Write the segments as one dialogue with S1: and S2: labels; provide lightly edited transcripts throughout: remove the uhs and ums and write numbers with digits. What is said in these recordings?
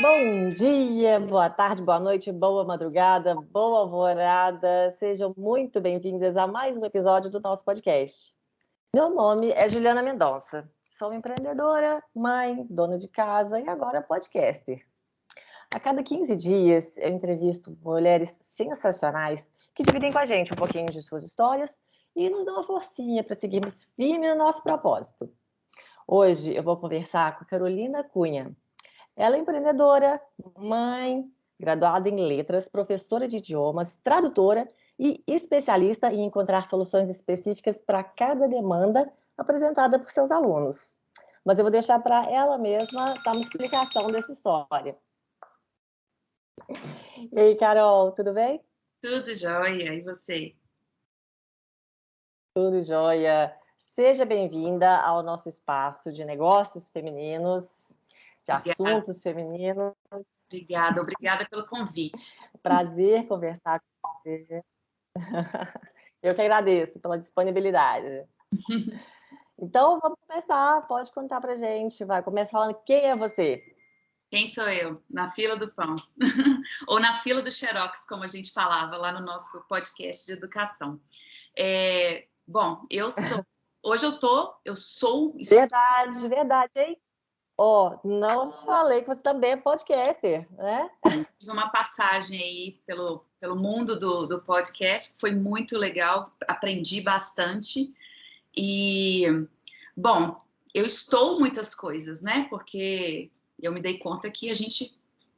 S1: Bom dia, boa tarde, boa noite, boa madrugada, boa alvorada. Sejam muito bem-vindas a mais um episódio do nosso podcast. Meu nome é Juliana Mendonça. Sou empreendedora, mãe, dona de casa e agora podcaster. A cada 15 dias eu entrevisto mulheres sensacionais que dividem com a gente um pouquinho de suas histórias e nos dão uma forcinha para seguirmos firme no nosso propósito. Hoje eu vou conversar com a Carolina Cunha. Ela é empreendedora, mãe, graduada em letras, professora de idiomas, tradutora e especialista em encontrar soluções específicas para cada demanda apresentada por seus alunos. Mas eu vou deixar para ela mesma dar uma explicação dessa história. E aí, Carol, tudo bem?
S2: Tudo jóia, e você?
S1: Tudo jóia. Seja bem-vinda ao nosso espaço de negócios femininos, de assuntos femininos.
S2: Obrigada pelo convite.
S1: Prazer conversar com você. Eu que agradeço pela disponibilidade. Então, vamos começar. Pode contar pra gente. Vai, começa falando quem é você.
S2: Quem sou eu? Na fila do pão. Ou na fila do Xerox, como a gente falava lá no nosso podcast de educação. Bom, hoje eu sou...
S1: Verdade, hein? Não falei que você também é podcaster, né?
S2: Tive uma passagem aí pelo mundo do podcast, foi muito legal, aprendi bastante. E, bom, eu estou muitas coisas, né? Porque eu me dei conta que a gente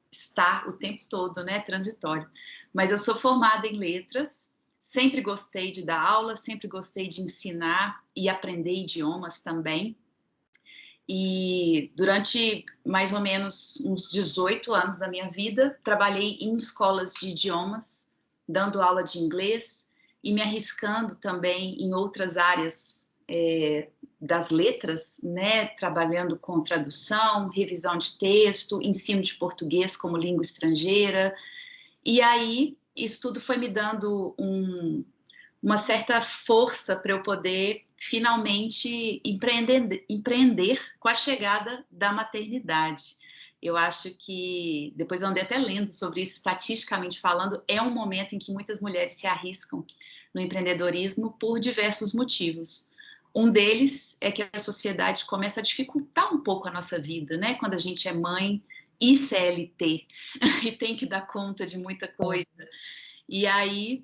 S2: está o tempo todo, né? Transitório. Mas eu sou formada em letras, sempre gostei de dar aula, sempre gostei de ensinar e aprender idiomas também. E durante mais ou menos uns 18 anos da minha vida, trabalhei em escolas de idiomas, dando aula de inglês e me arriscando também em outras áreas das letras, né? Trabalhando com tradução, revisão de texto, ensino de português como língua estrangeira. E aí, isso tudo foi me dando uma certa força para eu poder finalmente empreender com a chegada da maternidade. Eu acho que, depois eu andei até lendo sobre isso, estatisticamente falando, é um momento em que muitas mulheres se arriscam no empreendedorismo por diversos motivos. Um deles é que a sociedade começa a dificultar um pouco a nossa vida, né? Quando a gente é mãe e CLT e tem que dar conta de muita coisa. E aí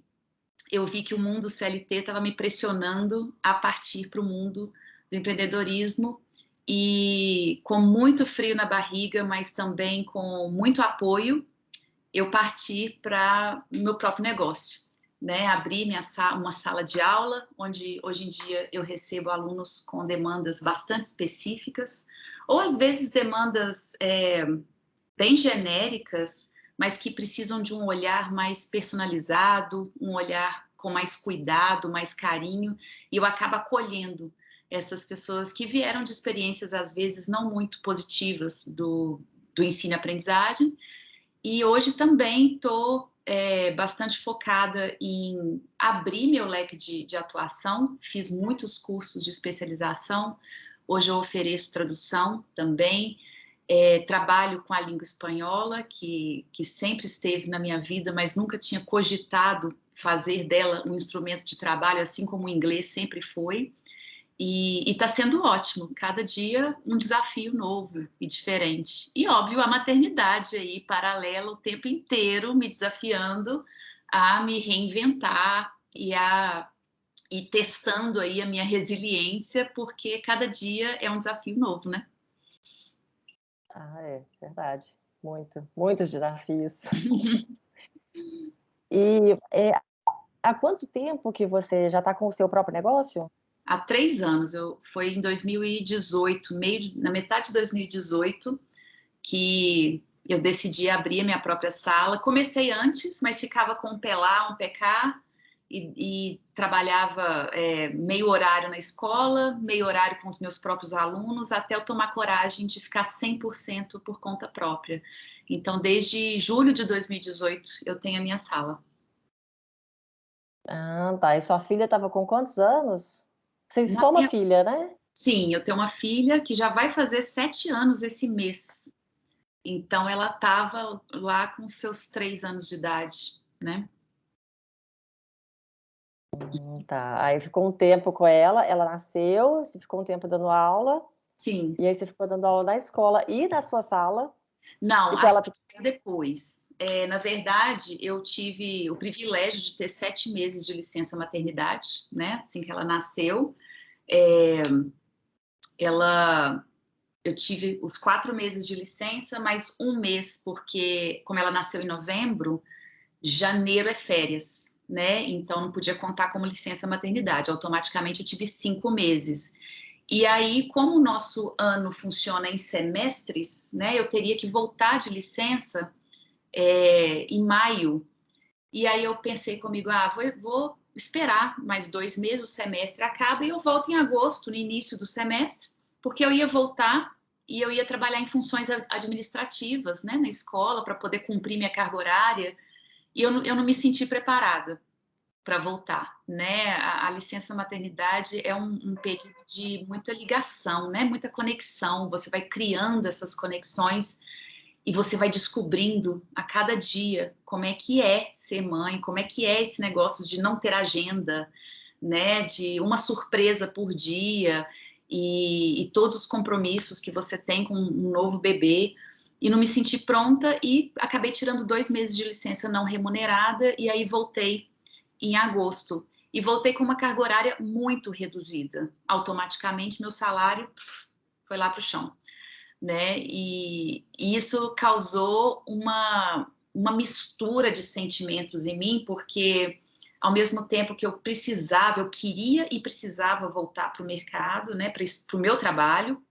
S2: eu vi que o mundo CLT estava me pressionando a partir para o mundo do empreendedorismo e com muito frio na barriga, mas também com muito apoio, eu parti para o meu próprio negócio. Né, abri uma sala de aula, onde hoje em dia eu recebo alunos com demandas bastante específicas, ou às vezes demandas bem genéricas, mas que precisam de um olhar mais personalizado, um olhar com mais cuidado, mais carinho, e eu acabo acolhendo essas pessoas que vieram de experiências, às vezes, não muito positivas do ensino e aprendizagem, e hoje também estou bastante focada em abrir meu leque de atuação, fiz muitos cursos de especialização, hoje eu ofereço tradução também, trabalho com a língua espanhola, que sempre esteve na minha vida, mas nunca tinha cogitado fazer dela um instrumento de trabalho, assim como o inglês sempre foi, e está sendo ótimo, cada dia um desafio novo e diferente. E, óbvio, a maternidade aí, paralela, o tempo inteiro me desafiando a me reinventar e testando aí a minha resiliência, porque cada dia é um desafio novo, né?
S1: É verdade. Muitos desafios. E há quanto tempo que você já está com o seu próprio negócio?
S2: Há 3 anos, foi em 2018, na metade de 2018, que eu decidi abrir a minha própria sala. Comecei antes, mas ficava com um pé lá, um pé cá, e trabalhava meio horário na escola, meio horário com os meus próprios alunos, até eu tomar coragem de ficar 100% por conta própria. Então, desde julho de 2018, eu tenho a minha sala.
S1: Ah, tá. E sua filha estava com quantos anos? Você tem só uma filha, né?
S2: Sim, eu tenho uma filha que já vai fazer 7 anos esse mês. Então, ela estava lá com seus 3 anos de idade, né?
S1: Tá. Aí ficou um tempo com ela nasceu, você ficou um tempo dando aula,
S2: Sim.
S1: e aí você ficou dando aula na escola e na sua sala,
S2: Não,
S1: e com ela
S2: depois. Na verdade, eu tive o privilégio de ter 7 meses de licença maternidade, né? Assim que ela nasceu. Eu tive os 4 meses de licença, mais 1 mês, porque como ela nasceu em novembro, janeiro é férias, né? Então não podia contar como licença maternidade. Automaticamente eu tive 5 meses. E aí, como o nosso ano funciona em semestres, né? Eu teria que voltar de licença em maio. E aí eu pensei comigo, vou esperar mais 2 meses, o semestre acaba e eu volto em agosto, no início do semestre, porque eu ia voltar e eu ia trabalhar em funções administrativas, né, na escola, para poder cumprir minha carga horária. E eu não me senti preparada para voltar, né? A licença maternidade é um período de muita ligação, né? Muita conexão. Você vai criando essas conexões e você vai descobrindo a cada dia como é que é ser mãe, como é que é esse negócio de não ter agenda, né? De uma surpresa por dia e todos os compromissos que você tem com um novo bebê. E não me senti pronta e acabei tirando 2 meses de licença não remunerada e aí voltei em agosto. E voltei com uma carga horária muito reduzida. Automaticamente, meu salário foi lá para o chão, né? E isso causou uma mistura de sentimentos em mim, porque ao mesmo tempo que eu queria e precisava voltar para o mercado, né? Para o meu trabalho,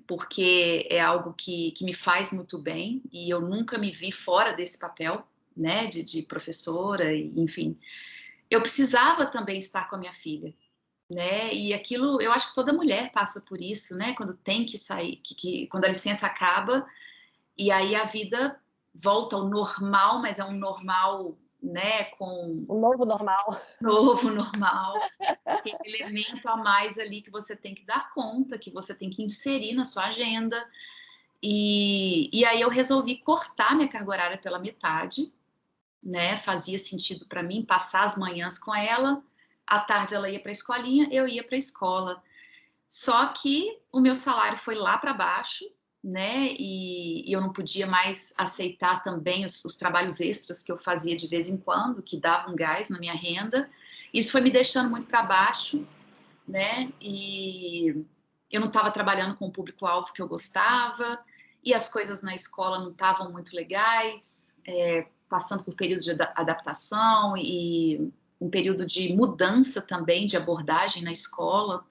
S2: porque é algo que me faz muito bem e eu nunca me vi fora desse papel, né? De professora, enfim. Eu precisava também estar com a minha filha, né? E aquilo, eu acho que toda mulher passa por isso, né? Quando tem que sair, quando a licença acaba e aí a vida volta ao normal, mas é um normal, né? Com
S1: o novo normal.
S2: novo normal, tem elemento a mais ali que você tem que dar conta, que você tem que inserir na sua agenda. E aí eu resolvi cortar minha carga horária pela metade, né? Fazia sentido para mim passar as manhãs com ela, à tarde ela ia para a escolinha, eu ia para a escola. Só que o meu salário foi lá para baixo, né? E eu não podia mais aceitar também os trabalhos extras que eu fazia de vez em quando, que davam gás na minha renda. Isso foi me deixando muito para baixo, né? E eu não estava trabalhando com o público-alvo que eu gostava, e as coisas na escola não estavam muito legais, passando por período de adaptação e um período de mudança também de abordagem na escola,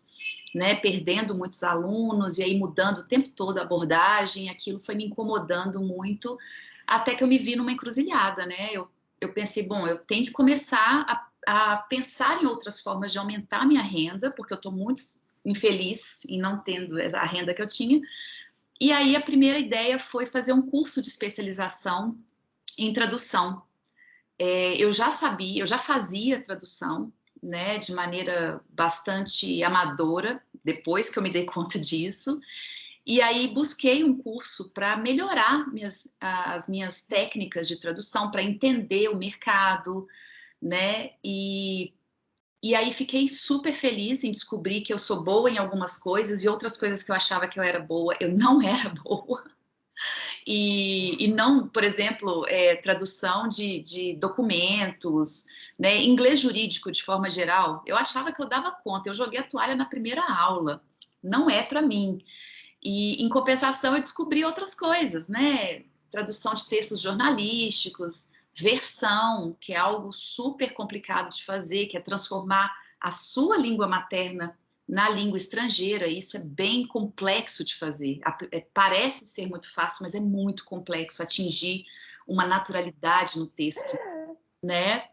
S2: né, perdendo muitos alunos e aí mudando o tempo todo a abordagem, aquilo foi me incomodando muito, até que eu me vi numa encruzilhada, né? Eu pensei, bom, eu tenho que começar a pensar em outras formas de aumentar a minha renda, porque eu estou muito infeliz em não tendo a renda que eu tinha. E aí a primeira ideia foi fazer um curso de especialização em tradução. Eu já sabia, eu já fazia tradução, né, de maneira bastante amadora, depois que eu me dei conta disso. E aí busquei um curso para melhorar as minhas técnicas de tradução, para entender o mercado, né? E aí fiquei super feliz em descobrir que eu sou boa em algumas coisas e outras coisas que eu achava que eu era boa, eu não era boa. E não, por exemplo, tradução de documentos, né? Inglês jurídico de forma geral, eu achava que eu dava conta, eu joguei a toalha na primeira aula, não é para mim. E, em compensação, eu descobri outras coisas, né? Tradução de textos jornalísticos, versão, que é algo super complicado de fazer, que é transformar a sua língua materna na língua estrangeira. Isso é bem complexo de fazer. Parece ser muito fácil, mas é muito complexo atingir uma naturalidade no texto, né?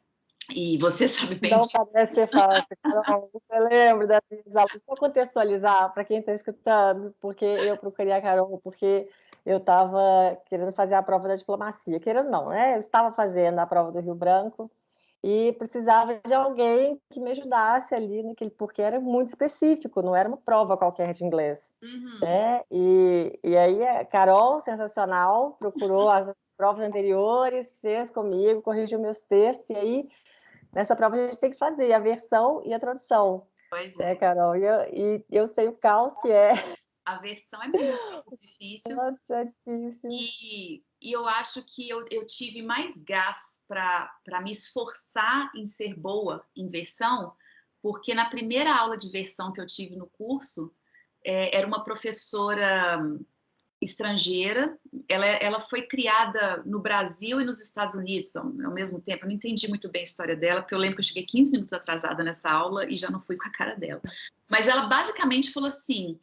S2: E você sabe bem
S1: Não
S2: disso.
S1: parece ser fácil. Carol. Eu lembro das minhas aulas. Só contextualizar para quem está escutando, porque eu procurei a Carol, porque eu estava querendo fazer a prova da diplomacia. Querendo não, né? Eu estava fazendo a prova do Rio Branco e precisava de alguém que me ajudasse ali naquele, porque era muito específico, não era uma prova qualquer de inglês, né? E aí a Carol, sensacional, procurou as provas anteriores, fez comigo, corrigiu meus textos, e aí nessa prova a gente tem que fazer a versão e a tradução,
S2: Pois
S1: né,
S2: é.
S1: Carol? E eu sei o caos que é.
S2: A versão é muito difícil.
S1: Nossa, é difícil.
S2: E eu acho que eu tive mais gás para me esforçar em ser boa em versão, porque na primeira aula de versão que eu tive no curso, era uma professora estrangeira, ela foi criada no Brasil e nos Estados Unidos ao mesmo tempo. Eu não entendi muito bem a história dela, porque eu lembro que eu cheguei 15 minutos atrasada nessa aula e já não fui com a cara dela. Mas ela basicamente falou assim: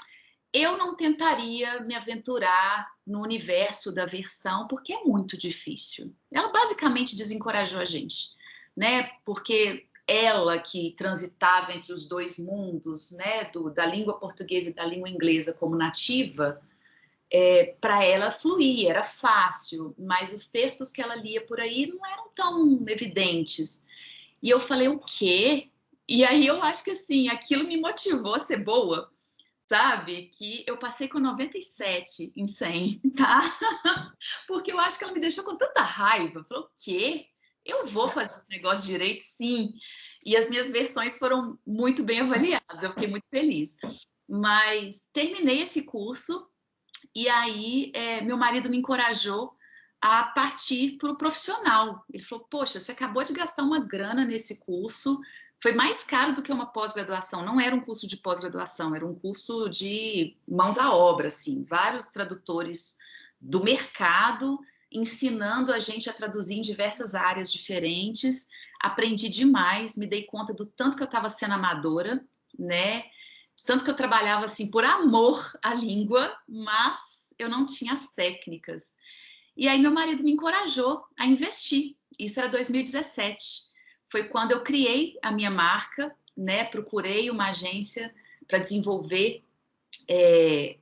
S2: eu não tentaria me aventurar no universo da versão, porque é muito difícil. Ela basicamente desencorajou a gente, né? Porque ela que transitava entre os dois mundos, né? Da língua portuguesa e da língua inglesa como nativa, para ela fluía, era fácil, mas os textos que ela lia por aí não eram tão evidentes. E eu falei, o quê? E aí eu acho que assim, aquilo me motivou a ser boa, sabe? Que eu passei com 97 em 100, tá? Porque eu acho que ela me deixou com tanta raiva. Falou, o quê? Eu vou fazer esse negócio direito, sim. E as minhas versões foram muito bem avaliadas, eu fiquei muito feliz. Mas terminei esse curso e aí meu marido me encorajou a partir para o profissional. Ele falou, poxa, você acabou de gastar uma grana nesse curso, foi mais caro do que uma pós-graduação, não era um curso de pós-graduação, era um curso de mãos à obra, assim, vários tradutores do mercado ensinando a gente a traduzir em diversas áreas diferentes. Aprendi demais, me dei conta do tanto que eu estava sendo amadora, né? Tanto que eu trabalhava assim por amor à língua, mas eu não tinha as técnicas. E aí meu marido me encorajou a investir. Isso era 2017. Foi quando eu criei a minha marca, né? Procurei uma agência para desenvolver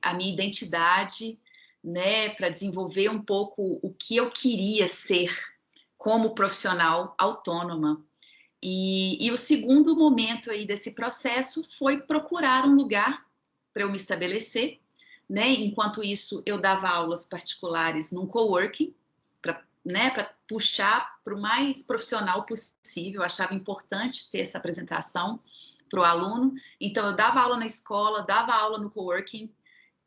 S2: a minha identidade, né? Para desenvolver um pouco o que eu queria ser como profissional autônoma. E o segundo momento aí desse processo foi procurar um lugar para eu me estabelecer, né? Enquanto isso, eu dava aulas particulares num coworking, né, para puxar para o mais profissional possível. Eu achava importante ter essa apresentação para o aluno. Então, eu dava aula na escola, dava aula no coworking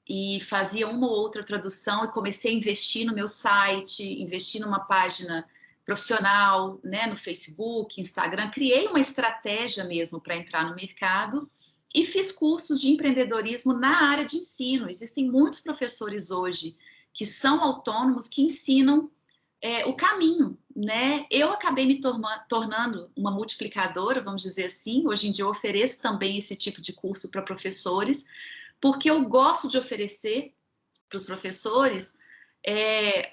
S2: e fazia uma ou outra tradução e comecei a investir no meu site, investir numa página profissional, né, no Facebook, Instagram. Criei uma estratégia mesmo para entrar no mercado e fiz cursos de empreendedorismo na área de ensino. Existem muitos professores hoje que são autônomos, que ensinam o caminho, né? Eu acabei me tornando uma multiplicadora, vamos dizer assim. Hoje em dia eu ofereço também esse tipo de curso para professores, porque eu gosto de oferecer para os professores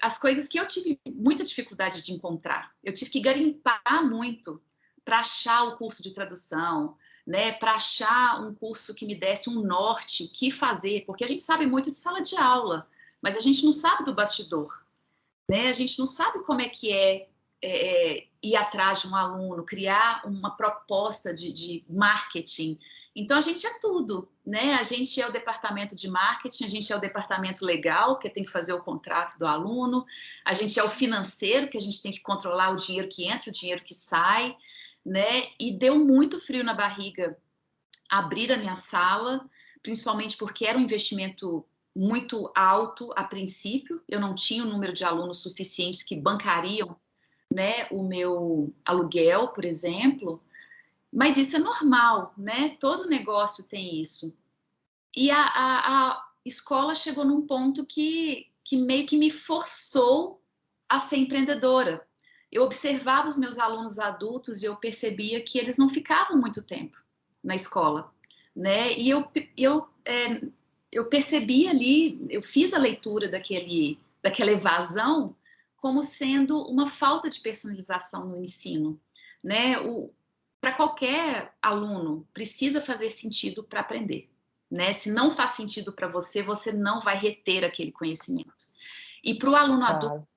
S2: as coisas que eu tive muita dificuldade de encontrar. Eu tive que garimpar muito para achar o curso de tradução, né? Para achar um curso que me desse um norte, o que fazer, porque a gente sabe muito de sala de aula, mas a gente não sabe do bastidor, né? A gente não sabe como é que ir atrás de um aluno, criar uma proposta de marketing. Então, a gente é tudo, né? A gente é o departamento de marketing, a gente é o departamento legal, que tem que fazer o contrato do aluno, a gente é o financeiro, que a gente tem que controlar o dinheiro que entra, o dinheiro que sai, né? E deu muito frio na barriga abrir a minha sala, principalmente porque era um investimento muito alto a princípio, eu não tinha o número de alunos suficientes que bancariam, né, o meu aluguel, por exemplo, mas isso é normal, né? Todo negócio tem isso. E a escola chegou num ponto que meio que me forçou a ser empreendedora. Eu observava os meus alunos adultos e eu percebia que eles não ficavam muito tempo na escola, né? E eu percebi ali, eu fiz a leitura daquela evasão como sendo uma falta de personalização no ensino, né? Para qualquer aluno, precisa fazer sentido para aprender, né? Se não faz sentido para você, você não vai reter aquele conhecimento. E para o aluno adulto,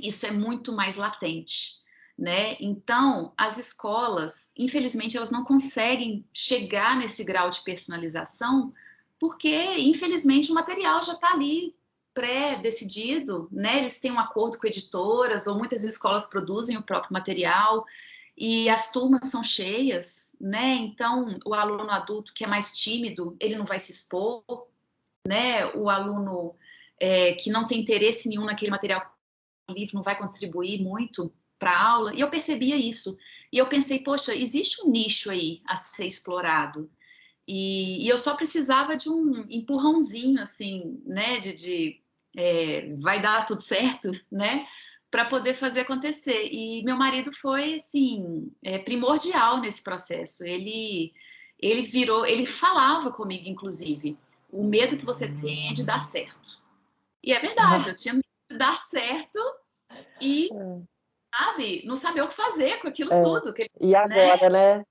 S2: isso é muito mais latente, né? Então, as escolas, infelizmente, elas não conseguem chegar nesse grau de personalização, porque, infelizmente, o material já está ali pré-decidido, né? Eles têm um acordo com editoras, ou muitas escolas produzem o próprio material, e as turmas são cheias, né? Então, o aluno adulto que é mais tímido, ele não vai se expor, né? O aluno que não tem interesse nenhum naquele material que o livro não vai contribuir muito para a aula, e eu percebia isso. E eu pensei, poxa, existe um nicho aí a ser explorado. E eu só precisava de um empurrãozinho, assim, né, vai dar tudo certo, né, para poder fazer acontecer. E meu marido foi, assim, primordial nesse processo. Ele falava comigo, inclusive, o medo que você tem é de dar certo. E é verdade, eu tinha medo de dar certo e, sabe, não saber o que fazer com aquilo tudo.
S1: E agora, né?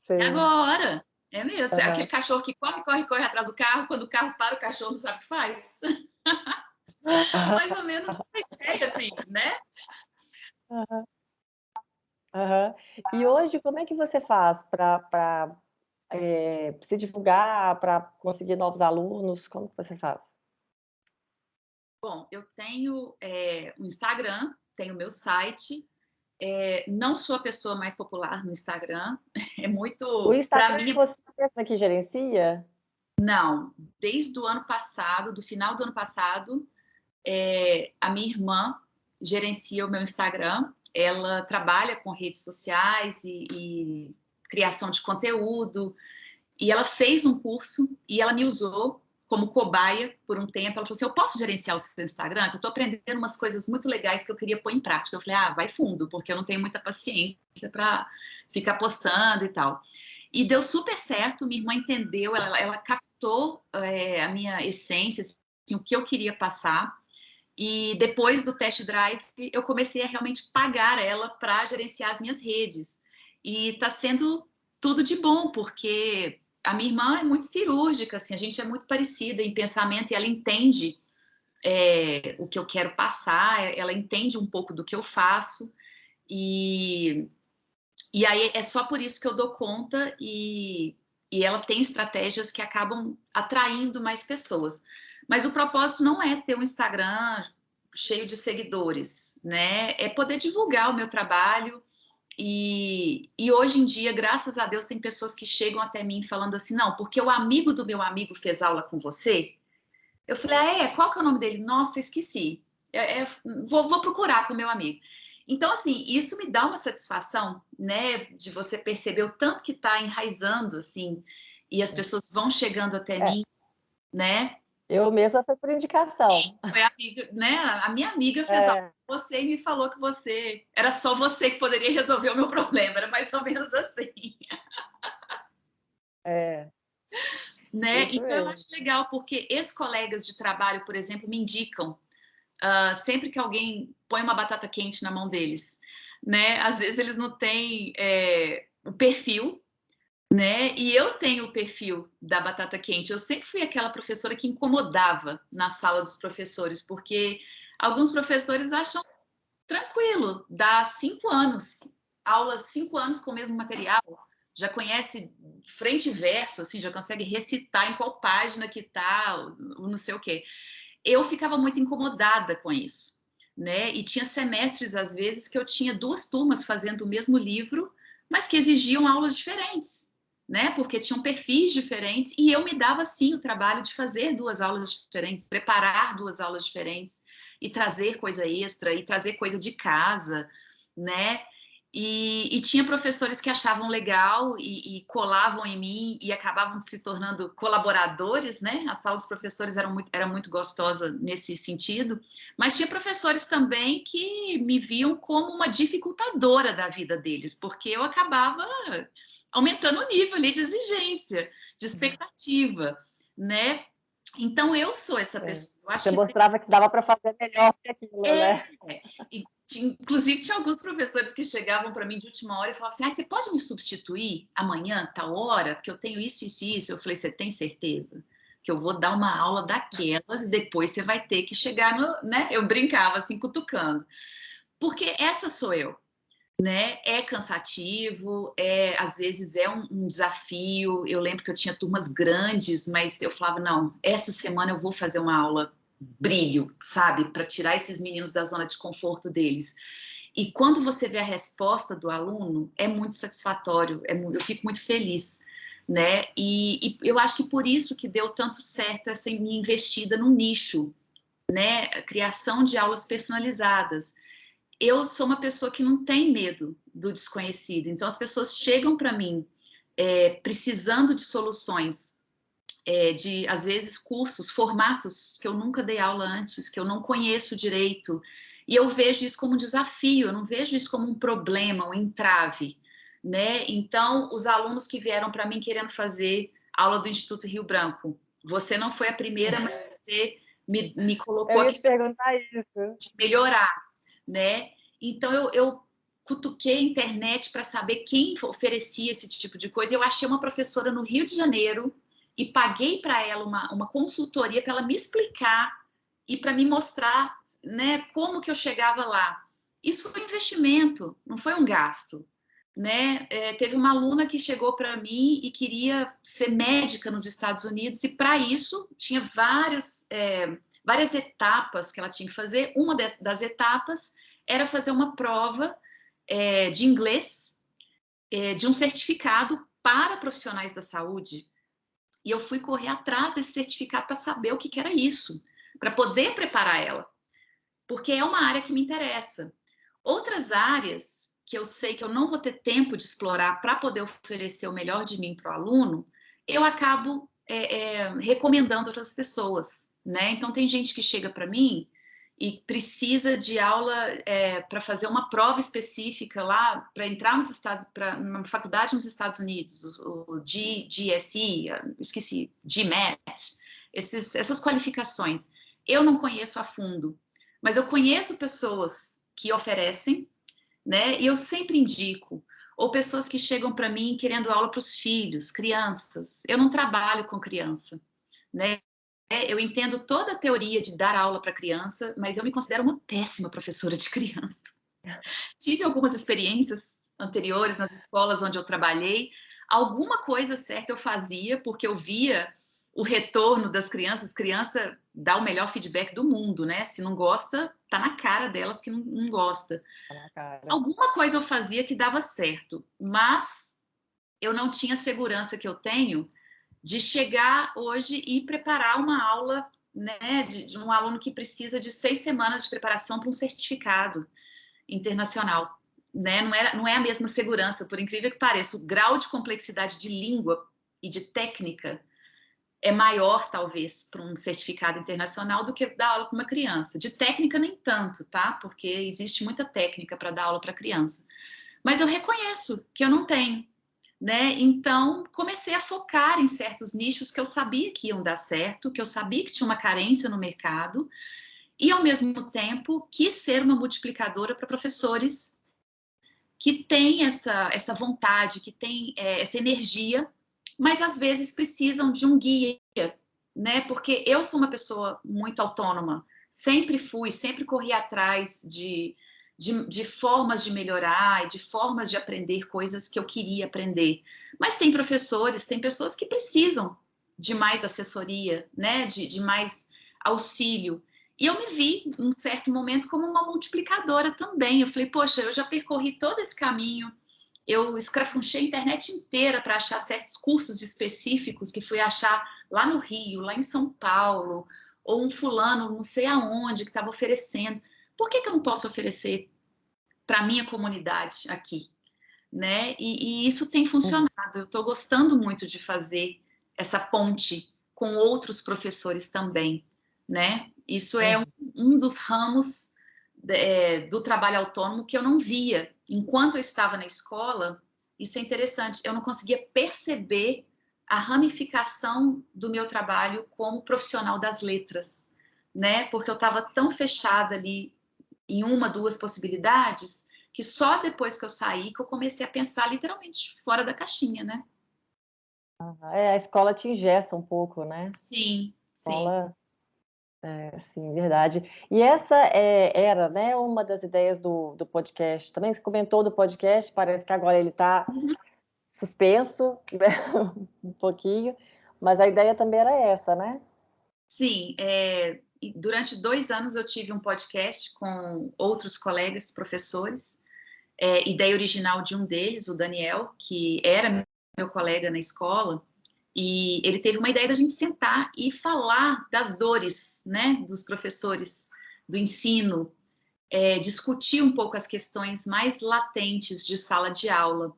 S2: E agora? É mesmo.
S1: Uhum.
S2: Aquele cachorro que corre atrás do carro, quando o carro para, o cachorro não sabe o que faz. Mais ou menos uma ideia, assim, né?
S1: Uhum. Uhum. E hoje, como é que você faz para se divulgar, para conseguir novos alunos? Como que você faz?
S2: Bom, eu tenho um Instagram, tenho o meu site. Não sou a pessoa mais popular no Instagram. É
S1: O
S2: muito... Para
S1: Instagram
S2: mim,
S1: você mesma que gerencia?
S2: não. Desde o ano passado, do final do ano passado, a minha irmã gerencia o meu Instagram. Ela trabalha com redes sociais e criação de conteúdo. E ela fez um curso e ela me usou como cobaia por um tempo. Ela falou assim, eu posso gerenciar o seu Instagram? Que eu estou aprendendo umas coisas muito legais que eu queria pôr em prática. Eu falei, vai fundo, porque eu não tenho muita paciência para ficar postando e tal. E deu super certo, minha irmã entendeu, ela captou a minha essência, assim, o que eu queria passar. E depois do test drive, eu comecei a realmente pagar ela para gerenciar as minhas redes. E está sendo tudo de bom, porque a minha irmã é muito cirúrgica, assim, a gente é muito parecida em pensamento e ela entende o que eu quero passar, ela entende um pouco do que eu faço. E aí é só por isso que eu dou conta e ela tem estratégias que acabam atraindo mais pessoas. Mas o propósito não é ter um Instagram cheio de seguidores, né? É poder divulgar o meu trabalho. E hoje em dia, graças a Deus, tem pessoas que chegam até mim falando assim, não, porque o amigo do meu amigo fez aula com você. Eu falei, qual que é o nome dele? Nossa, esqueci. Vou procurar com o meu amigo. Então, assim, isso me dá uma satisfação, né, de você perceber o tanto que está enraizando, assim, e as pessoas vão chegando até mim, né?
S1: Eu mesma foi por indicação.
S2: Foi a amiga, né? A minha amiga fez aula com você e me falou que era só você que poderia resolver o meu problema, era mais ou menos assim. Né? Então, eu acho legal, porque ex-colegas de trabalho, por exemplo, me indicam sempre que alguém põe uma batata quente na mão deles, né? Às vezes eles não têm o perfil, né? E eu tenho o perfil da batata quente. Eu sempre fui aquela professora que incomodava na sala dos professores, porque alguns professores acham tranquilo, dá 5 anos, aula 5 anos com o mesmo material, já conhece frente e verso, assim, já consegue recitar em qual página que tá, não sei o quê. Eu ficava muito incomodada com isso, né? E tinha semestres, às vezes, que eu tinha 2 turmas fazendo o mesmo livro, mas que exigiam aulas diferentes, né? Porque tinham perfis diferentes, e eu me dava, sim, o trabalho de fazer 2 aulas diferentes, preparar 2 aulas diferentes, e trazer coisa extra, e trazer coisa de casa, né? E tinha professores que achavam legal e colavam em mim e acabavam se tornando colaboradores, né? A sala dos professores era muito gostosa nesse sentido, mas tinha professores também que me viam como uma dificultadora da vida deles, porque eu acabava aumentando o nível ali de exigência, de expectativa, né? Então, eu sou essa pessoa. Eu acho
S1: Você mostrava que dava para fazer melhor que aquilo, né?
S2: Inclusive, tinha alguns professores que chegavam para mim de última hora e falavam assim, você pode me substituir amanhã, tal hora? Porque eu tenho isso, isso e isso. Eu falei, você tem certeza? Que eu vou dar uma aula daquelas e depois você vai ter que chegar no... né? Eu brincava assim, cutucando. Porque essa sou eu, né? É cansativo, às vezes é um desafio. Eu lembro que eu tinha turmas grandes, mas eu falava, não, essa semana eu vou fazer uma aula brilho, sabe? Para tirar esses meninos da zona de conforto deles. E quando você vê a resposta do aluno, é muito satisfatório, eu fico muito feliz, né? E eu acho que por isso que deu tanto certo essa minha investida no nicho, né? A criação de aulas personalizadas. Eu sou uma pessoa que não tem medo do desconhecido, então as pessoas chegam para mim precisando de soluções, de, às vezes, cursos, formatos que eu nunca dei aula antes, que eu não conheço direito, e eu vejo isso como um desafio, eu não vejo isso como um problema, um entrave, né? Então, os alunos que vieram para mim querendo fazer aula do Instituto Rio Branco, você não foi a primeira, mas você me colocou
S1: Eu ia
S2: aqui
S1: te perguntar isso.
S2: de melhorar, né? Então, eu cutuquei a internet para saber quem oferecia esse tipo de coisa. Eu achei uma professora no Rio de Janeiro e paguei para ela uma consultoria para ela me explicar e para me mostrar, né, como que eu chegava lá. Isso foi um investimento, não foi um gasto, né? Teve uma aluna que chegou para mim e queria ser médica nos Estados Unidos e para isso tinha várias etapas que ela tinha que fazer. Uma das etapas era fazer uma prova de inglês, de um certificado para profissionais da saúde. E eu fui correr atrás desse certificado para saber o que era isso, para poder preparar ela, porque é uma área que me interessa. Outras áreas que eu sei que eu não vou ter tempo de explorar para poder oferecer o melhor de mim para o aluno, eu acabo recomendando outras pessoas, né? Então, tem gente que chega para mim e precisa de aula para fazer uma prova específica lá, para entrar nos Estados, para uma faculdade nos Estados Unidos, o GSE, esqueci, GMAT, essas qualificações. Eu não conheço a fundo, mas eu conheço pessoas que oferecem, né? E eu sempre indico, ou pessoas que chegam para mim querendo aula para os filhos, crianças. Eu não trabalho com criança, né? Eu entendo toda a teoria de dar aula para criança, mas eu me considero uma péssima professora de criança. Tive algumas experiências anteriores nas escolas onde eu trabalhei. Alguma coisa certa eu fazia, porque eu via o retorno das crianças. Criança dá o melhor feedback do mundo, né? Se não gosta, tá na cara delas que não gosta.
S1: Tá na cara.
S2: Alguma coisa eu fazia que dava certo, mas eu não tinha a segurança que eu tenho de chegar hoje e preparar uma aula, né, de um aluno que precisa de 6 semanas de preparação para um certificado internacional, né? Não é a mesma segurança, por incrível que pareça. O grau de complexidade de língua e de técnica é maior, talvez, para um certificado internacional do que dar aula para uma criança. De técnica, nem tanto, tá? Porque existe muita técnica para dar aula para criança. Mas eu reconheço que eu não tenho, né? Então, comecei a focar em certos nichos que eu sabia que iam dar certo, que eu sabia que tinha uma carência no mercado, e, ao mesmo tempo, quis ser uma multiplicadora para professores que têm essa vontade, que têm essa energia, mas, às vezes, precisam de um guia, né? Porque eu sou uma pessoa muito autônoma, sempre fui, sempre corri atrás de formas de melhorar e de formas de aprender coisas que eu queria aprender. Mas tem professores, tem pessoas que precisam de mais assessoria, né? De mais auxílio. E eu me vi, em um certo momento, como uma multiplicadora também. Eu falei, poxa, eu já percorri todo esse caminho, eu escrafunchei a internet inteira para achar certos cursos específicos que fui achar lá no Rio, lá em São Paulo, ou um fulano, não sei aonde, que estava oferecendo. Por que eu não posso oferecer para a minha comunidade aqui, né? E isso tem funcionado. Eu estou gostando muito de fazer essa ponte com outros professores também, né? Isso é um dos ramos do trabalho autônomo que eu não via enquanto eu estava na escola. Isso é interessante. Eu não conseguia perceber a ramificação do meu trabalho como profissional das letras, né? Porque eu estava tão fechada ali em uma, duas possibilidades, que só depois que eu saí que eu comecei a pensar literalmente fora da caixinha, né?
S1: A escola te engessa um pouco, né?
S2: Sim,
S1: A
S2: sim.
S1: escola Sim, verdade. E essa era, né, uma das ideias do podcast. Também você comentou do podcast, parece que agora ele está suspenso, né, um pouquinho, mas a ideia também era essa, né?
S2: Sim, durante 2 anos eu tive um podcast com outros colegas professores, ideia original de um deles, o Daniel, que era meu colega na escola, e ele teve uma ideia da gente sentar e falar das dores, né, dos professores, do ensino, discutir um pouco as questões mais latentes de sala de aula.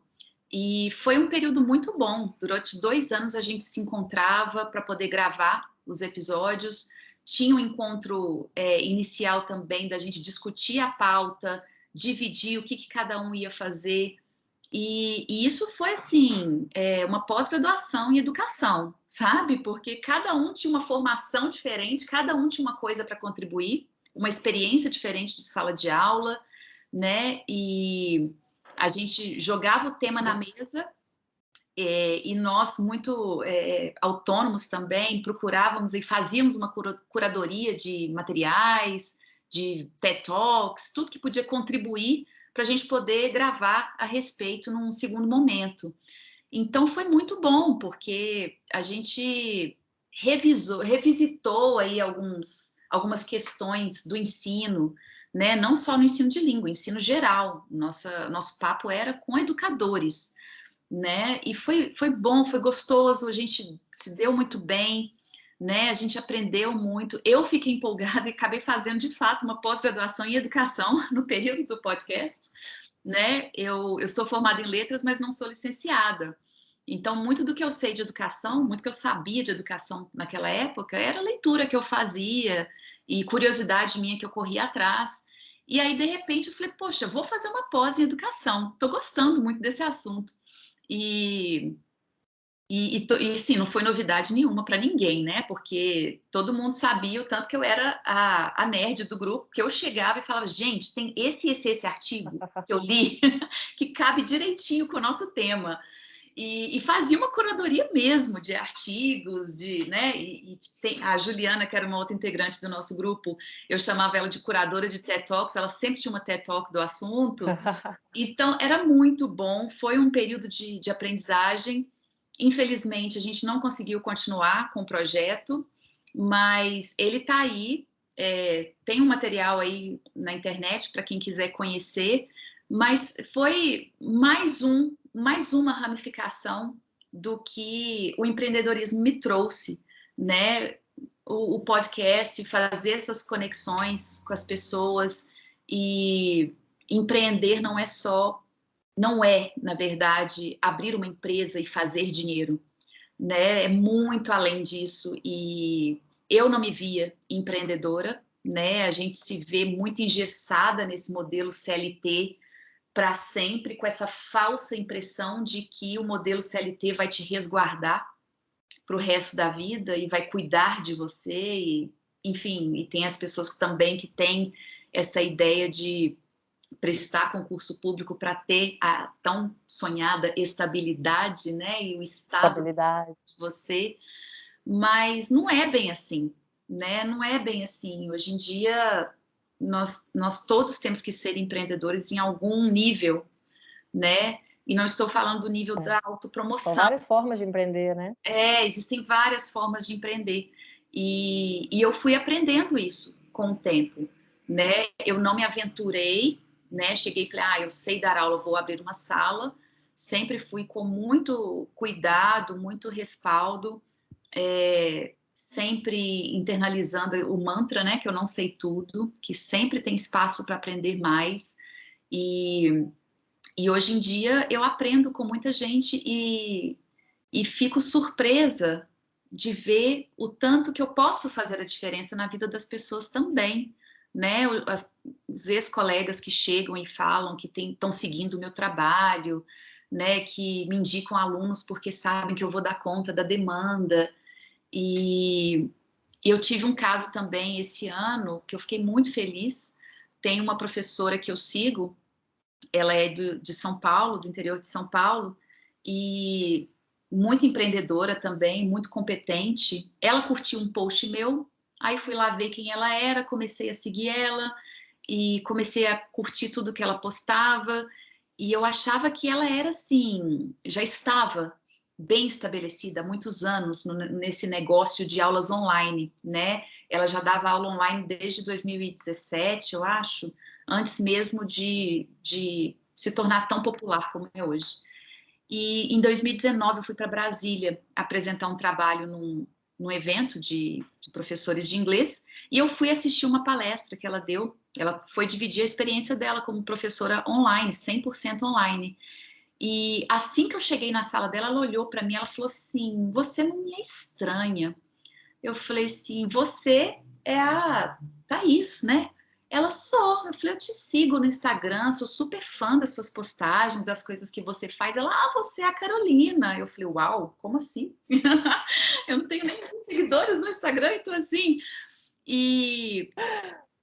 S2: E foi um período muito bom. Durante 2 anos a gente se encontrava para poder gravar os episódios. Tinha um encontro inicial também da gente discutir a pauta, dividir o que cada um ia fazer. E isso foi, assim, uma pós-graduação em educação, sabe? Porque cada um tinha uma formação diferente, cada um tinha uma coisa para contribuir, uma experiência diferente de sala de aula, né? E a gente jogava o tema na mesa e nós, muito autônomos também, procurávamos e fazíamos uma curadoria de materiais, de TED Talks, tudo que podia contribuir para a gente poder gravar a respeito num segundo momento. Então foi muito bom, porque a gente revisitou aí algumas questões do ensino, né? Não só no ensino de língua, ensino geral. Nosso papo era com educadores, né? E foi bom, foi gostoso, a gente se deu muito bem, né? A gente aprendeu muito. Eu fiquei empolgada e acabei fazendo, de fato, uma pós-graduação em educação no período do podcast, né? Eu sou formada em letras, mas não sou licenciada. Então, muito do que eu sei de educação, muito que eu sabia de educação naquela época, era leitura que eu fazia e curiosidade minha que eu corria atrás. E aí, de repente, eu falei, poxa, vou fazer uma pós em educação. Estou gostando muito desse assunto. E sim, não foi novidade nenhuma para ninguém, né? Porque todo mundo sabia o tanto que eu era a nerd do grupo, que eu chegava e falava, gente, tem esse artigo que eu li que cabe direitinho com o nosso tema. E fazia uma curadoria mesmo de artigos, né? E tem a Juliana, que era uma outra integrante do nosso grupo, eu chamava ela de curadora de TED Talks, ela sempre tinha uma TED Talk do assunto. Então, era muito bom, foi um período de aprendizagem. Infelizmente, a gente não conseguiu continuar com o projeto, mas ele está aí, tem um material aí na internet para quem quiser conhecer, mas foi mais uma ramificação do que o empreendedorismo me trouxe, né? O podcast, fazer essas conexões com as pessoas e empreender não é, na verdade, abrir uma empresa e fazer dinheiro, né? É muito além disso e eu não me via empreendedora, né? A gente se vê muito engessada nesse modelo CLT para sempre, com essa falsa impressão de que o modelo CLT vai te resguardar para o resto da vida e vai cuidar de você, e, enfim, e tem as pessoas também que têm essa ideia de prestar concurso público para ter a tão sonhada estabilidade, né, e o estado de você, mas não é bem assim, né, não é bem assim. Hoje em dia, nós todos temos que ser empreendedores em algum nível, né, e não estou falando do nível da autopromoção.
S1: São várias formas de empreender, né?
S2: Existem várias formas de empreender. E eu fui aprendendo isso com o tempo, né? Eu não me aventurei, né? Cheguei e falei, eu sei dar aula, vou abrir uma sala. Sempre fui com muito cuidado, muito respaldo, sempre internalizando o mantra, né? Que eu não sei tudo, que sempre tem espaço para aprender mais. E hoje em dia eu aprendo com muita gente e fico surpresa de ver o tanto que eu posso fazer a diferença na vida das pessoas também, né? Os ex-colegas que chegam e falam que estão seguindo o meu trabalho, né? Que me indicam alunos porque sabem que eu vou dar conta da demanda. E eu tive um caso também esse ano que eu fiquei muito feliz. Tem uma professora que eu sigo, ela é de São Paulo, do interior de São Paulo, e muito empreendedora também, muito competente. Ela curtiu um post meu Aí fui lá ver quem ela era, comecei a seguir ela e comecei a curtir tudo que ela postava. E eu achava que ela era assim, já estava bem estabelecida há muitos anos nesse negócio de aulas online, né? Ela já dava aula online desde 2017, eu acho, antes mesmo de se tornar tão popular como é hoje. E em 2019 eu fui para Brasília apresentar um trabalho num evento de professores de inglês e eu fui assistir uma palestra que ela deu. Ela foi dividir a experiência dela como professora online, 100% online. E assim que eu cheguei na sala dela, ela olhou para mim, ela falou assim: "Você não me é estranha". Eu falei assim: "Você é a Thaís, né?" Ela: "Sou". Eu falei: "Eu te sigo no Instagram, sou super fã das suas postagens, das coisas que você faz". Ela: "Ah, você é a Carolina". Eu falei: "Uau, como assim?" Eu não tenho nem seguidores no Instagram, então assim. E,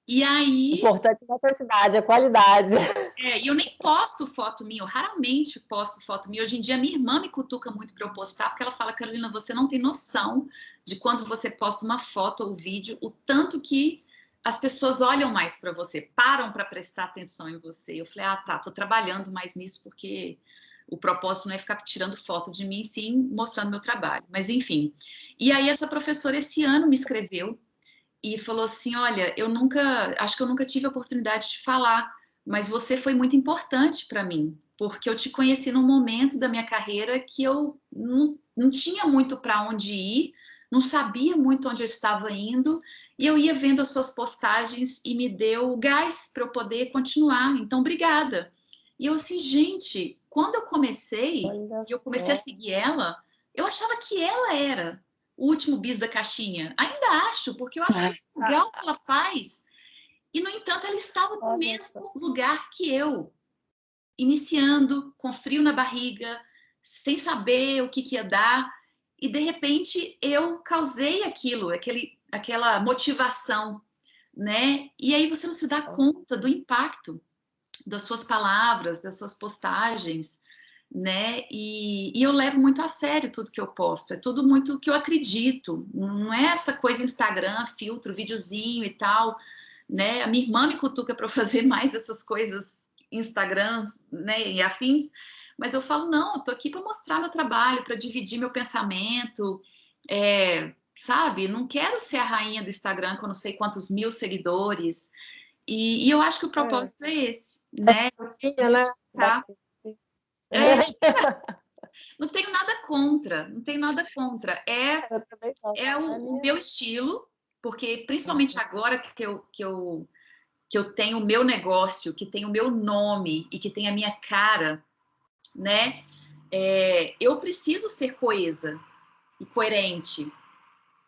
S2: e aí.
S1: Importante não a quantidade, a qualidade.
S2: E eu nem posto foto minha, eu raramente posto foto minha. Hoje em dia, minha irmã me cutuca muito para eu postar, porque ela fala: "Carolina, você não tem noção de quando você posta uma foto ou vídeo, o tanto que as pessoas olham mais para você, param para prestar atenção em você". Eu falei: "Ah, tá, tô trabalhando mais nisso, porque o propósito não é ficar tirando foto de mim, sim mostrando meu trabalho". Mas, enfim. E aí, essa professora, esse ano, me escreveu e falou assim: "Olha, acho que eu nunca tive a oportunidade de falar, mas você foi muito importante para mim, porque eu te conheci num momento da minha carreira que eu não tinha muito para onde ir, não sabia muito onde eu estava indo, e eu ia vendo as suas postagens e me deu gás para eu poder continuar. Então, obrigada". E eu assim, gente, quando eu comecei,
S1: Olha
S2: e eu comecei a
S1: só.
S2: seguir ela, eu achava que ela era o último bis da caixinha. Ainda acho, porque eu acho legal o que ela faz. E, no entanto, ela estava no
S1: Olha só.
S2: mesmo lugar que eu, iniciando, com frio na barriga, sem saber o que ia dar. E, de repente, eu causei aquela motivação, né? E aí você não se dá conta do impacto das suas palavras, das suas postagens, né? E eu levo muito a sério tudo que eu posto, é tudo muito que eu acredito, não é essa coisa Instagram, filtro, videozinho e tal, né? A minha irmã me cutuca para fazer mais essas coisas Instagrams, né, e afins, mas eu falo: "Não, eu tô aqui para mostrar meu trabalho, para dividir meu pensamento, sabe? Não quero ser a rainha do Instagram com não sei quantos mil seguidores". E eu acho que o propósito é esse, né?
S1: Tinha, né?
S2: Tá? É, não tenho nada contra, não tenho nada contra.
S1: Eu também não.
S2: É o meu estilo, porque principalmente agora que eu tenho o meu negócio, que tem o meu nome e que tem a minha cara, né? Eu preciso ser coesa e coerente,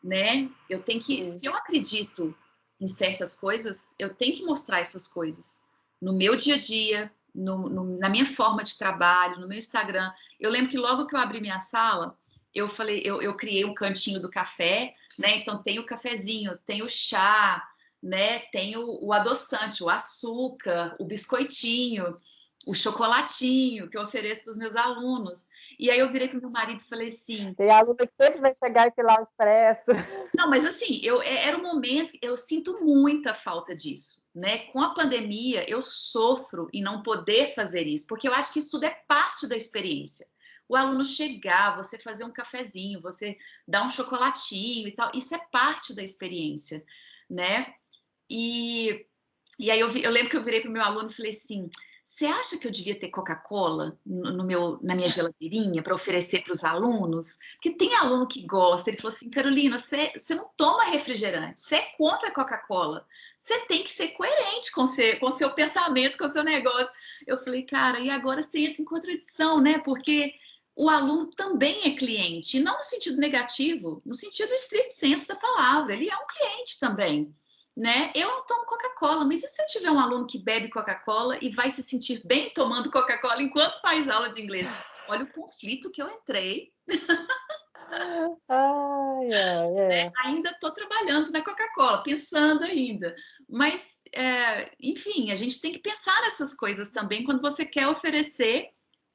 S2: né? Eu tenho que, se eu acredito em certas coisas, eu tenho que mostrar essas coisas no meu dia a dia, na minha forma de trabalho, no meu Instagram. Eu lembro que logo que eu abri minha sala, eu falei, eu criei um cantinho do café, né? Então tem o cafezinho, tem o chá, né? Tem o adoçante, o açúcar, o biscoitinho, o chocolatinho que eu ofereço para os meus alunos. E aí eu virei para o meu marido e falei assim:
S1: Tem aluna que sempre vai chegar e filar o expresso.
S2: "Não, mas assim, era um momento, eu sinto muita falta disso, né? Com a pandemia, eu sofro em não poder fazer isso, porque eu acho que isso tudo é parte da experiência. O aluno chegar, você fazer um cafezinho, você dar um chocolatinho e tal, isso é parte da experiência, né? E aí eu lembro que eu virei para o meu aluno e falei assim: "Você acha que eu devia ter Coca-Cola na minha geladeirinha para oferecer para os alunos? Porque tem aluno que gosta". Ele falou assim: "Carolina, você não toma refrigerante, você é contra a Coca-Cola. Você tem que ser coerente com o seu pensamento, com o seu negócio". Eu falei: "Cara, e agora você entra em contradição, né? Porque o aluno também é cliente, e não no sentido negativo, no sentido estrito senso da palavra. Ele é um cliente também, né? Eu não tomo Coca-Cola, mas e se eu tiver um aluno que bebe Coca-Cola e vai se sentir bem tomando Coca-Cola enquanto faz aula de inglês?". Olha o conflito que eu entrei.
S1: Ai, ai,
S2: Ainda estou trabalhando na Coca-Cola, pensando ainda. Mas, enfim, a gente tem que pensar nessas coisas também quando você quer oferecer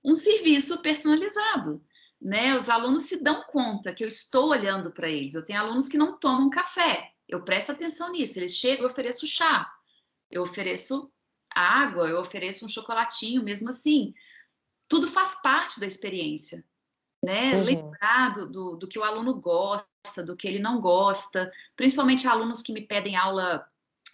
S2: um serviço personalizado, né? Os alunos se dão conta que eu estou olhando para eles. Eu tenho alunos que não tomam café, Eu presto atenção nisso. Eles chegam, eu ofereço chá, eu ofereço água, eu ofereço um chocolatinho, mesmo assim. Tudo faz parte da experiência, né? Lembrar do que o aluno gosta, do que ele não gosta, principalmente alunos que me pedem aula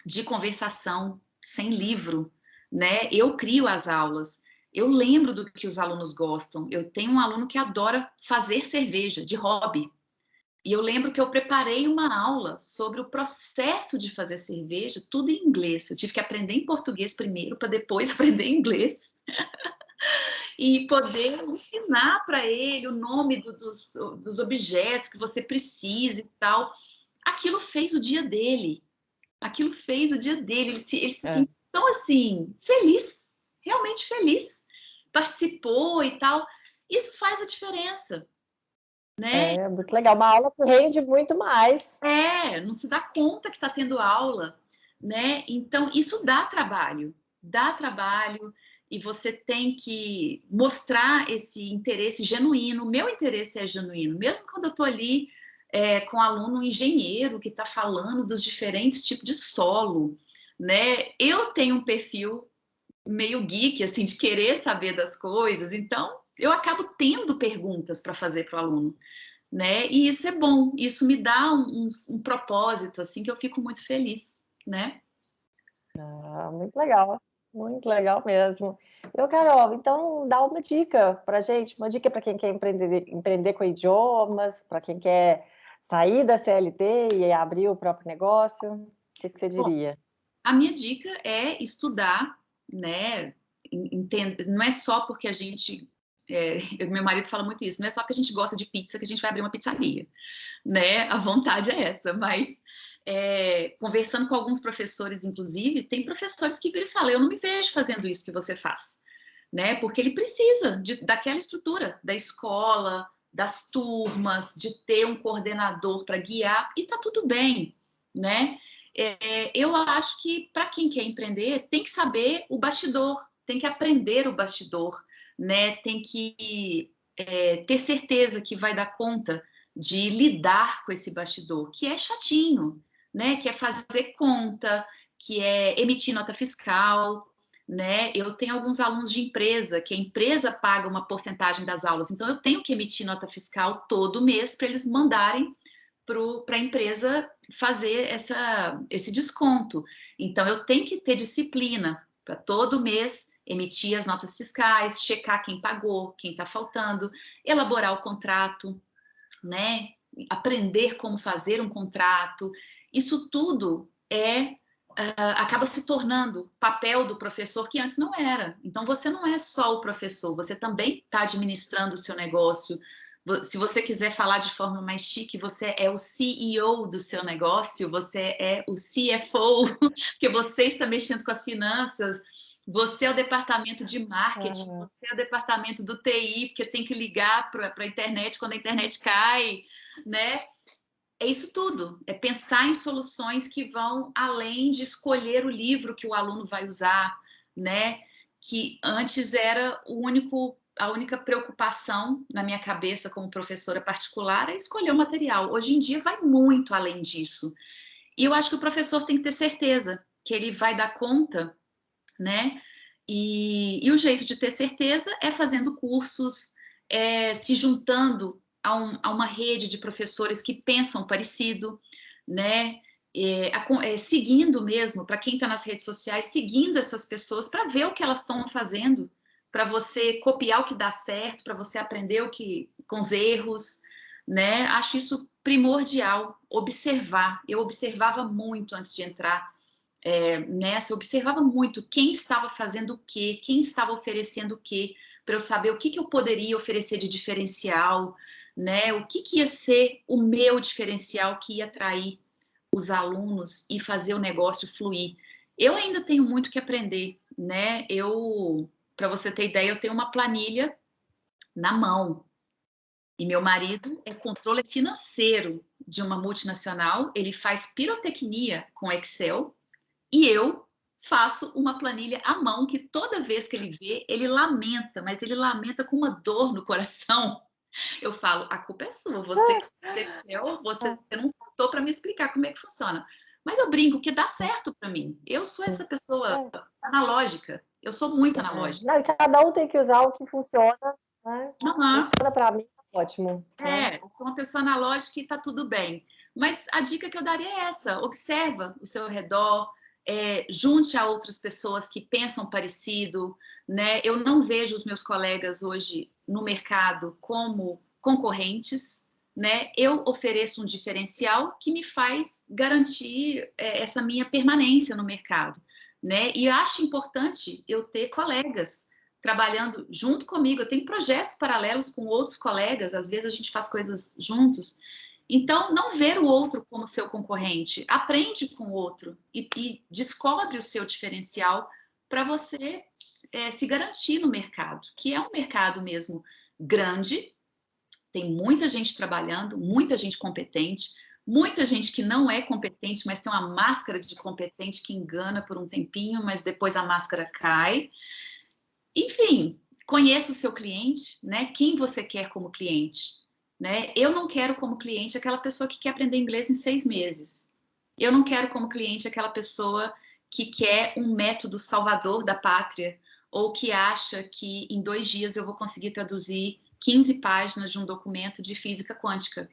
S2: de conversação sem livro, né? Eu crio as aulas, eu lembro do que os alunos gostam. Eu tenho um aluno que adora fazer cerveja, de hobby. E eu lembro que eu preparei uma aula sobre o processo de fazer cerveja, tudo em inglês. Eu tive que aprender em português primeiro, para depois aprender inglês. E poder ensinar para ele o nome dos objetos que você precisa e tal. Aquilo fez o dia dele. Aquilo fez o dia dele. Ele se sentiu tão assim, feliz, realmente feliz. Participou e tal. Isso faz a diferença, né?
S1: É muito legal. Uma aula que rende muito mais.
S2: Não se dá conta que está tendo aula, né? Então, isso dá trabalho. E você tem que mostrar esse interesse genuíno. O meu interesse é genuíno, mesmo quando eu estou ali com um aluno engenheiro que está falando dos diferentes tipos de solo, né? Eu tenho um perfil meio geek, assim, de querer saber das coisas, então eu acabo tendo perguntas para fazer para o aluno, né? E isso é bom, isso me dá um propósito, assim, que eu fico muito feliz, né?
S1: Muito legal mesmo. Carol, então dá uma dica para gente, uma dica para quem quer empreender com idiomas, para quem quer sair da CLT e abrir o próprio negócio, o que você diria?
S2: A minha dica é estudar, né? Não é só porque a gente... meu marido fala muito isso, não é só porque a gente gosta de pizza que a gente vai abrir uma pizzaria, né? A vontade é essa, mas conversando com alguns professores, inclusive, tem professores que ele fala, eu não me vejo fazendo isso que você faz, né? Porque ele precisa daquela estrutura, da escola, das turmas, de ter um coordenador para guiar, e tá tudo bem, né? Eu acho que para quem quer empreender, tem que saber o bastidor, tem que aprender o bastidor, né? Tem que ter certeza que vai dar conta de lidar com esse bastidor, que é chatinho, né? Que é fazer conta, que é emitir nota fiscal, né? Eu tenho alguns alunos de empresa, que a empresa paga uma porcentagem das aulas, então eu tenho que emitir nota fiscal todo mês para eles mandarem para a empresa fazer esse desconto. Então, eu tenho que ter disciplina para todo mês emitir as notas fiscais, checar quem pagou, quem está faltando, elaborar o contrato, né? Aprender como fazer um contrato. Isso tudo acaba se tornando papel do professor que antes não era. Então, você não é só o professor, você também está administrando o seu negócio. Se você quiser falar de forma mais chique, você é o CEO do seu negócio, você é o CFO, porque você está mexendo com as finanças, você é o departamento de marketing, você é o departamento do TI, porque tem que ligar para a internet quando a internet cai, né? É isso tudo, é pensar em soluções que vão além de escolher o livro que o aluno vai usar, né? Que antes era a única preocupação na minha cabeça como professora particular é escolher o material. Hoje em dia vai muito além disso. E eu acho que o professor tem que ter certeza que ele vai dar conta, né? E o jeito de ter certeza é fazendo cursos, se juntando a uma rede de professores que pensam parecido, né? Seguindo mesmo, para quem está nas redes sociais, seguindo essas pessoas para ver o que elas estão fazendo, para você copiar o que dá certo, para você aprender com os erros, né? Acho isso primordial, observar. Eu observava muito antes de entrar nessa, eu observava muito quem estava fazendo o quê, quem estava oferecendo o quê, para eu saber o que eu poderia oferecer de diferencial, né? O que ia ser o meu diferencial que ia atrair os alunos e fazer o negócio fluir. Eu ainda tenho muito que aprender, né? Para você ter ideia, eu tenho uma planilha na mão. E meu marido é controle financeiro de uma multinacional, ele faz pirotecnia com Excel, e eu faço uma planilha à mão que toda vez que ele vê, ele lamenta, mas ele lamenta com uma dor no coração. Eu falo, a culpa é sua, você não sabe tô para me explicar como é que funciona. Mas eu brinco que dá certo para mim. Eu sou essa pessoa analógica. Eu sou muito analógica.
S1: Não, e cada um tem que usar o que funciona, né?
S2: Uhum.
S1: Funciona para mim, tá ótimo. Né?
S2: Eu sou uma pessoa analógica e está tudo bem. Mas a dica que eu daria é essa: observa o seu redor, junte a outras pessoas que pensam parecido, né? Eu não vejo os meus colegas hoje no mercado como concorrentes, né? Eu ofereço um diferencial que me faz garantir essa minha permanência no mercado, né? E acho importante eu ter colegas trabalhando junto comigo. Eu tenho projetos paralelos com outros colegas, às vezes a gente faz coisas juntos. Então, não ver o outro como seu concorrente, aprende com o outro e descobre o seu diferencial para você se garantir no mercado, que é um mercado mesmo grande, tem muita gente trabalhando, muita gente competente, muita gente que não é competente, mas tem uma máscara de competente que engana por um tempinho, mas depois a máscara cai. Enfim, conheça o seu cliente, né? Quem você quer como cliente, né? Eu não quero como cliente aquela pessoa que quer aprender inglês em 6 meses. Eu não quero como cliente aquela pessoa que quer um método salvador da pátria ou que acha que em 2 dias eu vou conseguir traduzir 15 páginas de um documento de física quântica,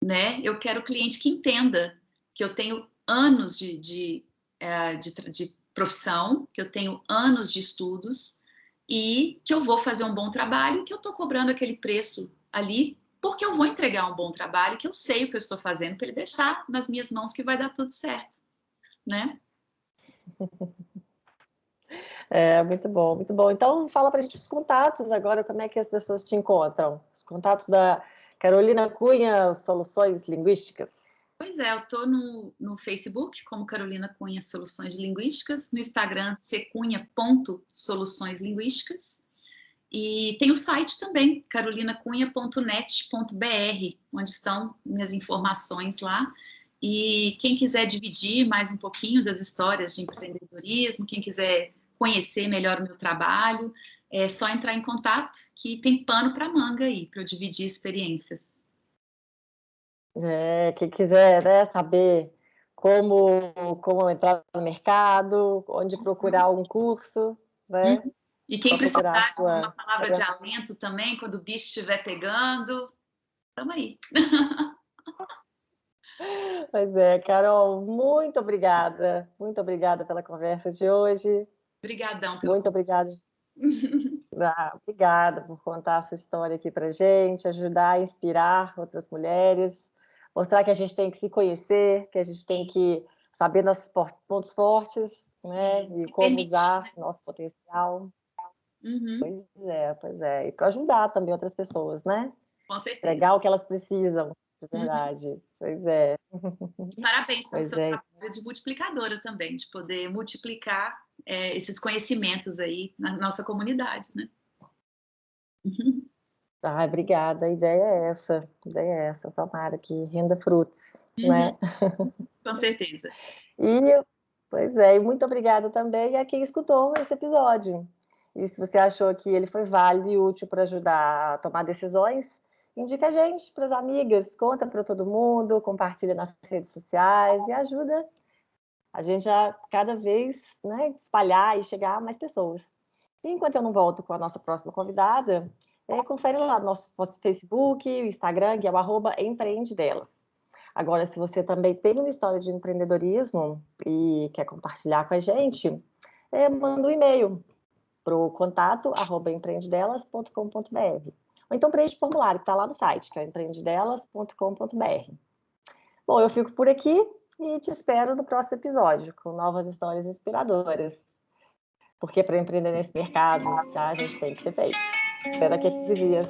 S2: né? Eu quero cliente que entenda que eu tenho anos de profissão, que eu tenho anos de estudos e que eu vou fazer um bom trabalho, que eu estou cobrando aquele preço ali, porque eu vou entregar um bom trabalho, que eu sei o que eu estou fazendo, para ele deixar nas minhas mãos que vai dar tudo certo, né?
S1: Muito bom, muito bom. Então, fala para a gente os contatos agora, como é que as pessoas te encontram? Os contatos da Carolina Cunha, Soluções Linguísticas.
S2: Pois é, eu estou no Facebook como Carolina Cunha Soluções Linguísticas, no Instagram cunha.soluçõeslinguísticas e tem o site também, carolinacunha.net.br, onde estão minhas informações lá. E quem quiser dividir mais um pouquinho das histórias de empreendedorismo, quem quiser conhecer melhor o meu trabalho, é só entrar em contato, que tem pano para manga aí, para eu dividir experiências.
S1: Quem quiser, né, saber como entrar no mercado, onde procurar um curso, né?
S2: E quem precisar de uma palavra de
S1: orientação.
S2: alento também, quando o bicho estiver pegando, estamos aí.
S1: Pois é, Carol, muito obrigada pela conversa de hoje.
S2: Obrigadão pelo
S1: Muito obrigada. Obrigada por contar a sua história aqui para gente, ajudar a inspirar outras mulheres, mostrar que a gente tem que se conhecer, que a gente tem que saber nossos pontos fortes, né? E como permitir, usar nosso potencial.
S2: Uhum.
S1: Pois é. E para ajudar também outras pessoas, né?
S2: Com certeza.
S1: Entregar o que elas precisam, de verdade. Uhum. Pois é.
S2: E parabéns pelo seu trabalho de multiplicadora também, de poder multiplicar esses conhecimentos aí na nossa comunidade, né?
S1: Obrigada. A ideia é essa. Tomara que renda frutos, né?
S2: Com certeza.
S1: Pois é, e muito obrigada também a quem escutou esse episódio. E se você achou que ele foi válido e útil para ajudar a tomar decisões, indica a gente para as amigas, conta para todo mundo, compartilha nas redes sociais e ajuda a gente a cada vez, né, espalhar e chegar a mais pessoas. E enquanto eu não volto com a nossa próxima convidada, confere lá no nosso Facebook, o Instagram, que é o @empreendedelas. Agora, se você também tem uma história de empreendedorismo e quer compartilhar com a gente, manda um e-mail para o contato@empreendedelas.com.br. Ou então preenche o formulário que está lá no site, que é empreendedelas.com.br. Bom, eu fico por aqui e te espero no próximo episódio, com novas histórias inspiradoras. Porque para empreender nesse mercado, tá, a gente tem que ter peito. Espero daqui a 15 dias.